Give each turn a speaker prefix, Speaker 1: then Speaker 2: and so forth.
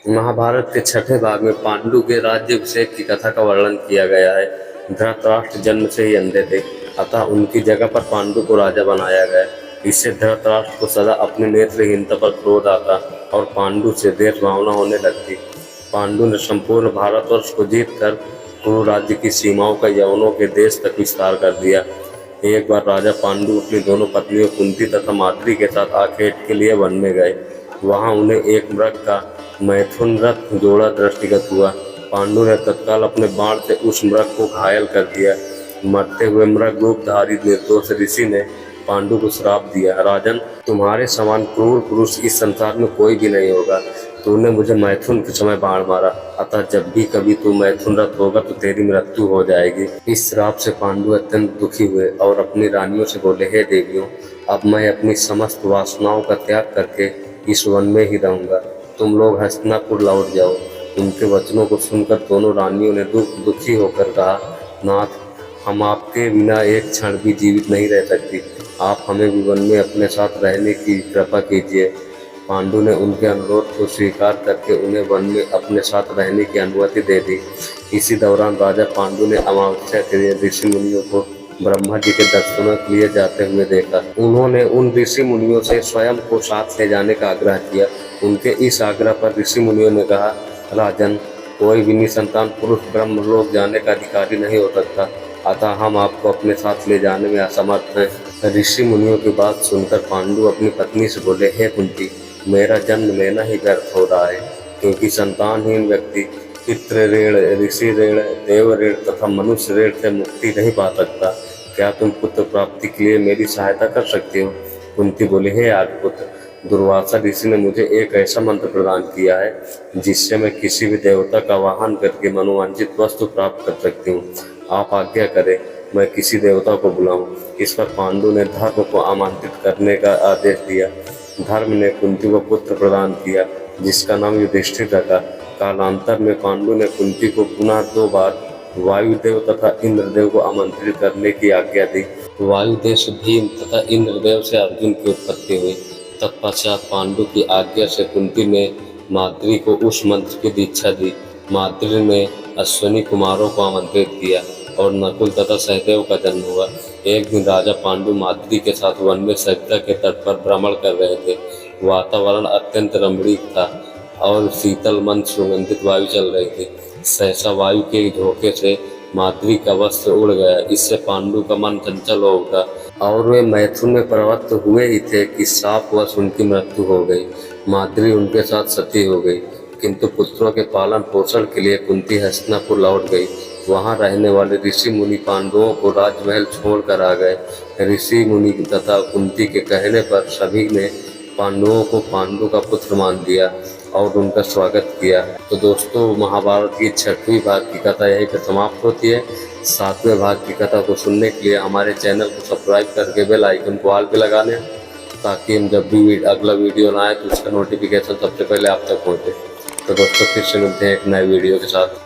Speaker 1: महाभारत के छठे भाग में पांडु के राज्याभिषेक की कथा का वर्णन किया गया है। धृतराष्ट्र जन्म से ही अंधे थे, अतः उनकी जगह पर पांडु को राजा बनाया गया। इससे धृतराष्ट्र को सदा अपनी नेत्रहीनता पर क्रोध आता और पांडु से देश भावना होने लगती। पांडु ने संपूर्ण भारतवर्ष को जीतकर कुरु राज्य की सीमाओं का यवनों के देश तक विस्तार कर दिया। एक बार राजा पांडु अपनी दोनों पत्नियों कुंती तथा माद्री के साथ आखेट के लिए वन में गए। वहां उन्हें एक मृग का मैथुनरत जोड़ा दृष्टिगत हुआ। पांडु ने तत्काल अपने बाण से उस मृग को घायल कर दिया। मरते हुए मृग रूपधारी निर्दोष ऋषि ने पांडु को श्राप दिया, राजन, तुम्हारे समान क्रूर पुरुष इस संसार में कोई भी नहीं होगा। तूने मुझे मैथुन के समय बाण मारा, अतः जब भी कभी तू मैथुनरत होगा तो तेरी मृत्यु हो जाएगी। इस श्राप से पांडु अत्यंत दुखी हुए और अपनी रानियों से बोले, हे देवियों, अब मैं अपनी समस्त वासनाओं का त्याग करके इस वन में ही रहूंगा। तुम लोग हस्तिनापुर लौट जाओ। उनके वचनों को सुनकर दोनों रानियों ने दुखी होकर कहा, नाथ, हम आपके बिना एक क्षण भी जीवित नहीं रह सकती। आप हमें भी वन में अपने साथ रहने की कृपा कीजिए। पांडु ने उनके अनुरोध को स्वीकार करके उन्हें वन में अपने साथ रहने की अनुमति दे दी। इसी दौरान राजा पांडु ने अमावस्या के लिए ऋषि मुनियों को ब्रह्मा जी के दर्शनों के लिए जाते हुए देखा। उन्होंने उन ऋषि मुनियों से स्वयं को साथ ले जाने का आग्रह किया। उनके इस आग्रह पर ऋषि मुनियों ने कहा, राजन, कोई भी निसंतान पुरुष ब्रह्मलोक जाने का अधिकारी नहीं हो सकता, अतः हम आपको अपने साथ ले जाने में असमर्थ हैं। ऋषि मुनियों की बात सुनकर पांडु अपनी पत्नी से बोले, हे कुंती, मेरा जन्म लेना ही व्यर्थ हो रहा है, क्योंकि संतानहीन व्यक्ति पितृ ऋण, ऋषि ऋण, देव ऋण तथा मनुष्य ऋण से मुक्ति नहीं पा सकता। क्या तुम पुत्र प्राप्ति के लिए मेरी सहायता कर सकते हो? कुंती बोले, हे आर्यपुत्र, दुर्वासा ऋषि ने मुझे एक ऐसा मंत्र प्रदान किया है जिससे मैं किसी भी देवता का वाहन करके मनोवांछित वस्तु प्राप्त कर सकती हूँ। आप आज्ञा करें, मैं किसी देवता को बुलाऊं। इस पर पांडु ने धर्म को आमंत्रित करने का आदेश दिया। धर्म ने कुंती को पुत्र प्रदान किया, जिसका नाम युधिष्ठिर रखा। कालांतर में पांडु ने कुंती को पुनः 2 बार वायुदेव तथा इंद्रदेव को आमंत्रित करने की आज्ञा दी। वायुदेव से भीम तथा इंद्रदेव से अर्जुन की उत्पत्ति हुई। तत्पश्चात पांडु की आज्ञा से कुंती ने माद्री को उस मंत्र की दीक्षा दी। माद्री ने अश्विनी कुमारों को आमंत्रित किया और नकुल तथा सहदेव का जन्म हुआ। एक दिन राजा पांडु माद्री के साथ वन में सरिता के तट पर भ्रमण कर रहे थे। वातावरण अत्यंत रमणीक था और शीतल मंद सुगंधित वायु चल रही थी। सहसा वायु के झोंके से माद्री का वस्त्र उड़ गया। इससे पांडु का मन चंचल हो उठा और वे मैथुन में प्रवृत्त हुए ही थे कि शापवश उनकी मृत्यु हो गई। माद्री उनके साथ सती हो गई, किंतु पुत्रों के पालन पोषण के लिए कुंती हस्तिनापुर लौट गई। वहां रहने वाले ऋषि मुनि पांडवों को राजमहल छोड़कर आ गए। ऋषि मुनि तथा कुंती के कहने पर सभी ने पांडवों को पांडु का पुत्र मान लिया और उनका स्वागत किया। तो दोस्तों, महाभारत की 6वीं भाग की कथा यहीं पर समाप्त होती है। 7वें भाग की कथा को सुनने के लिए हमारे चैनल को सब्सक्राइब करके बेल आइकन को ऑल पे लगा लें, ताकि हम जब भी अगला वीडियो ना आए तो उसका नोटिफिकेशन सबसे पहले आप तक पहुँचे। तो दोस्तों, फिर से मिलते हैं एक नए वीडियो के साथ।